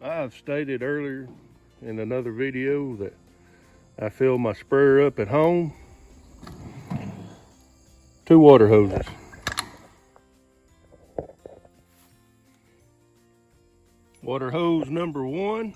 I've stated earlier in another video that I fill my sprayer up at home. 2 water hoses. Water hose number 1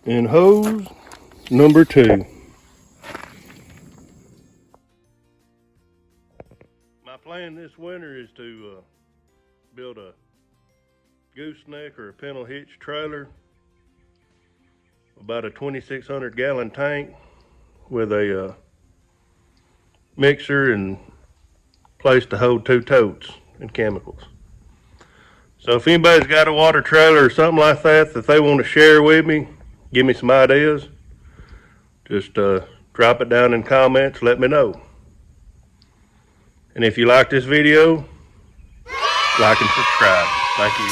and hose number 2. My plan this winter is to build a gooseneck or a pintle hitch trailer, about a 2,600 gallon tank with a mixer and place to hold 2 totes and chemicals. So if anybody's got a water trailer or something like that that they want to share with me, give me some ideas, just drop it down in comments, let me know. And if you like this video, like and subscribe. Thank you.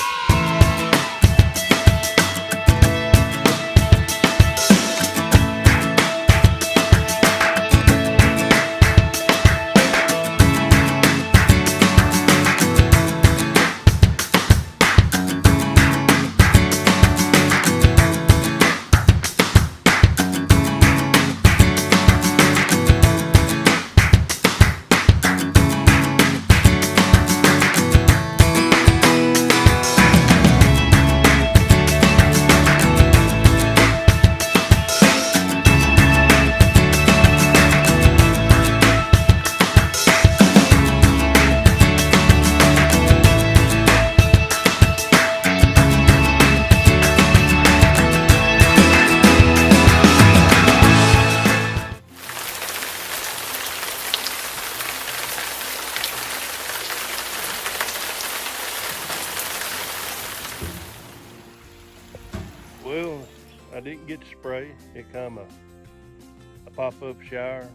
Well, I didn't get to spray. It come a pop-up shower.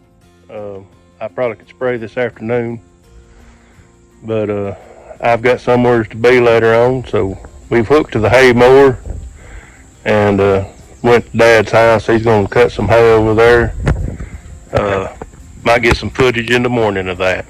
I probably could spray this afternoon, but I've got somewhere to be later on, so we've hooked to the hay mower and went to Dad's house. He's going to cut some hay over there. Might get some footage in the morning of that.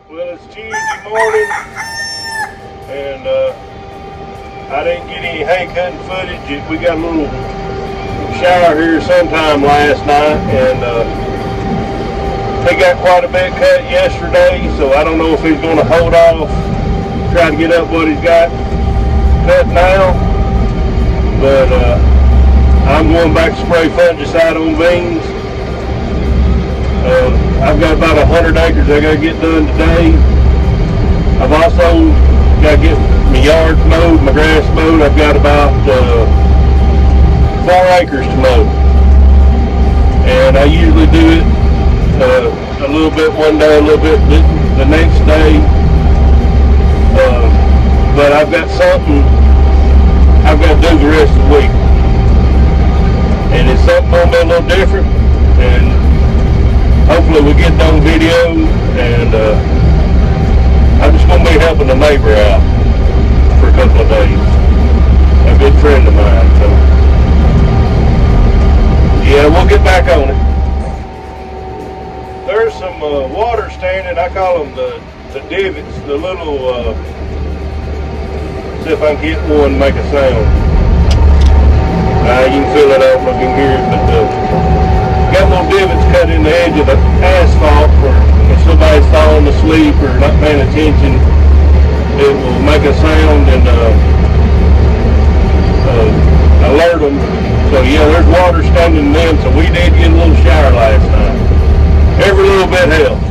Well, it's Tuesday morning, and I didn't get any hay cutting footage. We got a little shower here sometime last night, and he got quite a bit cut yesterday, so I don't know if he's going to hold off, try to get up what he's got cut now, but I'm going back to spray fungicide on beans. I've got about 100 acres I got to get done today. I've also got to get my yard mowed, my grass mowed. I've got about 4 acres to mow. And I usually do it a little bit one day, a little bit the next day. But I've got something I've got to do the rest of the week. And it's something going to be a little different. And hopefully we get on video, and I'm just going to be helping a neighbor out for a couple of days, a good friend of mine. So yeah, we'll get back on it. There's some water standing. I call them the divots, the little, see if I can get one to make a sound. You can feel it, I don't know if you can hear it, but got little divots cut in the edge of the asphalt for if somebody's falling asleep or not paying attention, it will make a sound and alert them So yeah, there's water standing in them, so we did get a little shower last night. Every little bit helps.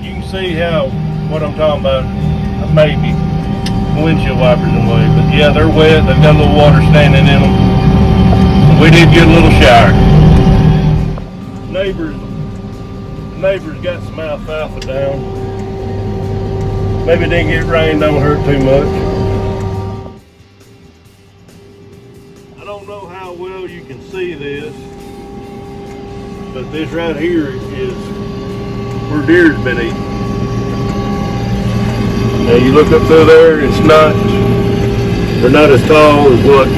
You can see how, what I'm talking about, maybe windshield wipers in the way, but yeah, they're wet, they've got a little water standing in them. We did get a little shower. Neighbors got some alfalfa down. Maybe it didn't get rain, don't hurt too much. I don't know how well you can see this, but this right here is where deer's been eating. Now you look up through there, they're not as tall as what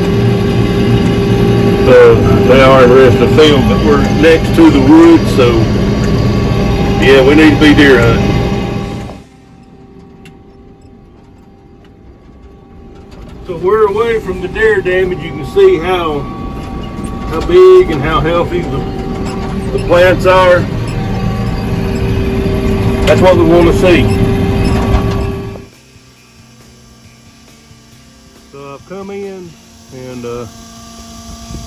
they are in the rest of the field, but we're next to the woods, so yeah, we need to be deer hunting. So we're away from the deer damage. You can see how big and how healthy the plants are. That's what we want to see. So I've come in and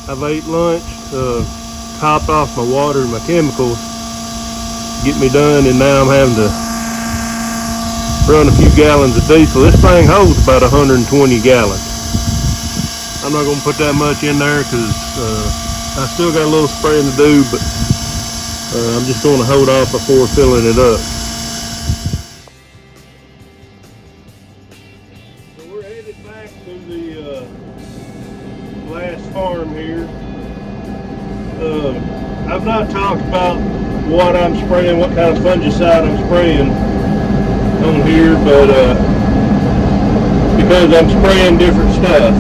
I've ate lunch, topped off my water and my chemicals, get me done, and now I'm having to run a few gallons of diesel. This thing holds about 120 gallons. I'm not going to put that much in there because I still got a little spraying to do, but I'm just going to hold off before filling it up. So we're headed back to the last farm here. I've not talked about what I'm spraying, what kind of fungicide I'm spraying on here, but because I'm spraying different stuff.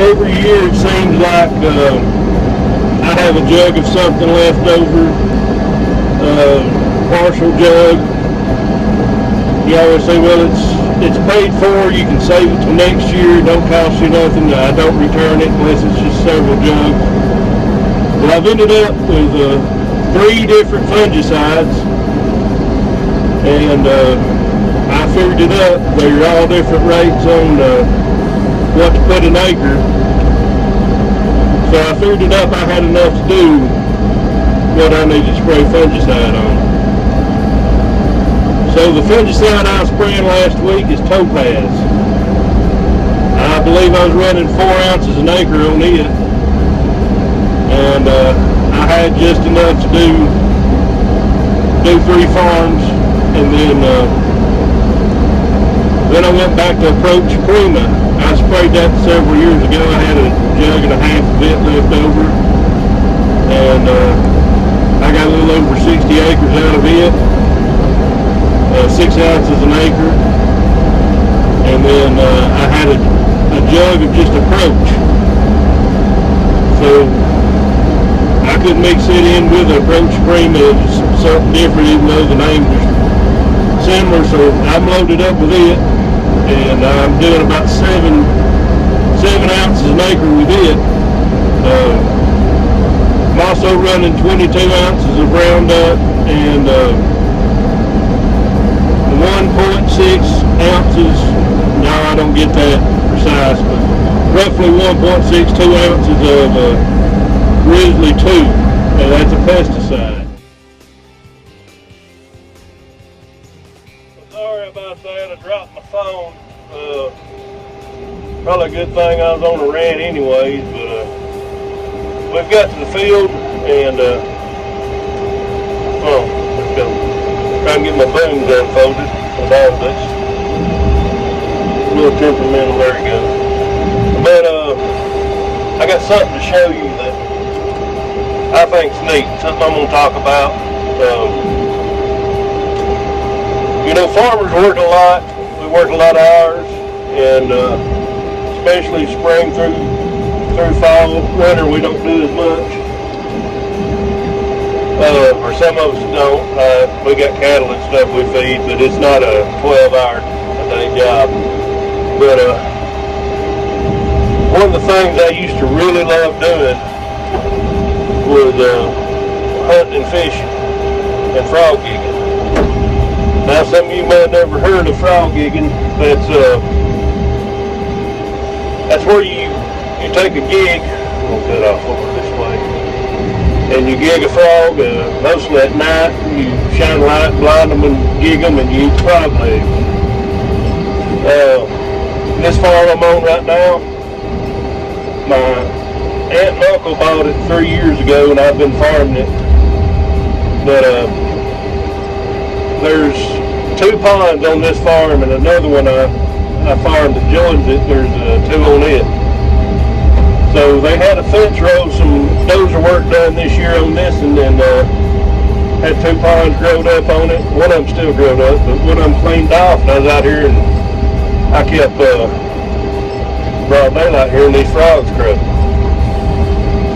Every year it seems like I have a jug of something left over, partial jug. You always say, well, it's paid for, you can save it till next year, it don't cost you nothing. I don't return it unless it's just several jugs. Well, I've ended up with 3 different fungicides, and I figured it up. They're all different rates on what to put an acre. So I figured it up. I had enough to do what I need to spray fungicide on. So the fungicide I was spraying last week is Topaz. I believe I was running 4 ounces an acre on it, and I had just enough to do 3 farms, and then I went back to Approach Prima. I sprayed that several years ago. I had a jug and a half of it left over, and I got a little over 60 acres out of it, 6 ounces an acre, and then I had a jug of just Approach. So I couldn't mix it in with Approach Prima. It was something different, even though the name was similar. So I'm loaded up with it, and I'm doing about 7 ounces an acre with it. I'm also running 22 ounces of Roundup and 1.6 ounces. No, I don't get that precise, but roughly 1.62 ounces of Grizzly 2, and that's a pesticide. Sorry about that, I dropped my phone. Probably a good thing I was on a rant anyways, but we've got to the field, and let's go. Try and get my booms unfolded. And all this. A little temperamental, there you go. But I got something to show you that I think's neat, something I'm going to talk about. You know, farmers work a lot. We work a lot of hours, and especially spring through fall. Winter we don't do as much, or some of us don't. We got cattle and stuff we feed, but it's not a 12-hour-a-day job. But one of the things I used to really love doing was hunting and fishing and frog gigging. Now some of you might have never heard of frog gigging. That's That's where you take a gig. I'll cut off over this way. And you gig a frog, mostly at night. You shine light, blind them, and gig them, and you eat the frog legs. This farm I'm on right now, my aunt and uncle bought it 3 years ago, and I've been farming it. But there's 2 ponds on this farm, and another one I farmed that joins it. There's 2 on it. So they had a fence row, some dozer work done this year on this, and then had 2 ponds growed up on it. One of them still growed up, but one of them cleaned off, and I was out here, and I kept broad daylight hearing these frogs croak.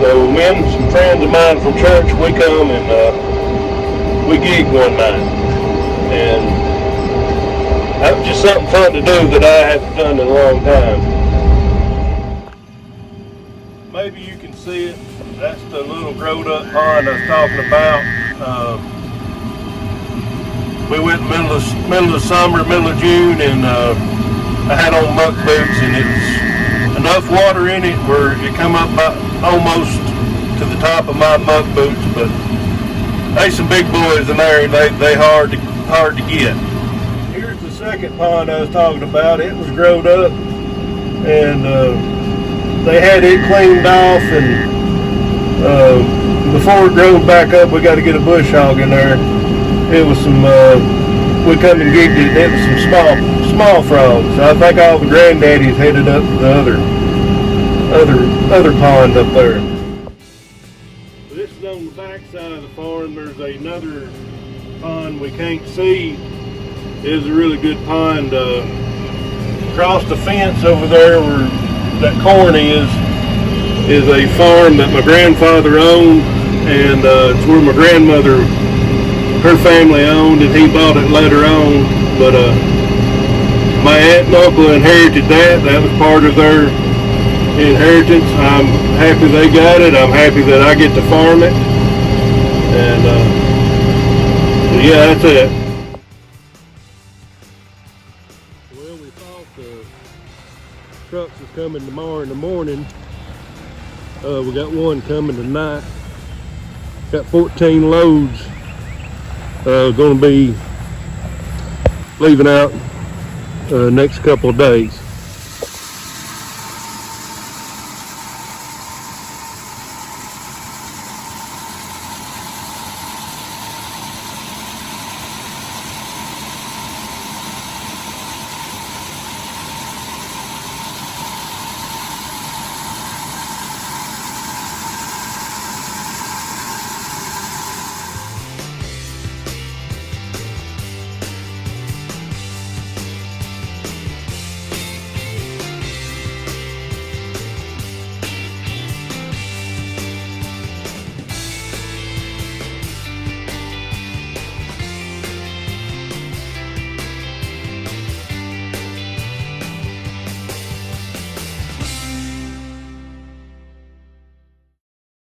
So me and some friends of mine from church, we come and we gigged one night, and that was just something fun to do that I haven't done in a long time. Maybe you can see it. That's the little growed up pond I was talking about. We went in the middle of summer, middle of June, and I had on muck boots, and it was enough water in it where it come up about almost to the top of my muck boots, but there's some big boys in there, and they hard to get. Here's the second pond I was talking about. It was growed up, and they had it cleaned off, and before it grows back up, we got to get a bush hog in there. It was some, we come and gigged it, and it was some small frogs. So I think all the granddaddies headed up to the other pond up there. This is on the back side of the farm. There's another pond we can't see. It is a really good pond. Across the fence over there where that corn is a farm that my grandfather owned, and it's where my grandmother, her family owned, and he bought it later on. But my aunt and uncle inherited that. That was part of their inheritance. I'm happy they got it. I'm happy that I get to farm it. And so yeah, that's it. Well, we thought the trucks was coming tomorrow in the morning. We got one coming tonight. Got 14 loads going to be leaving out next couple of days.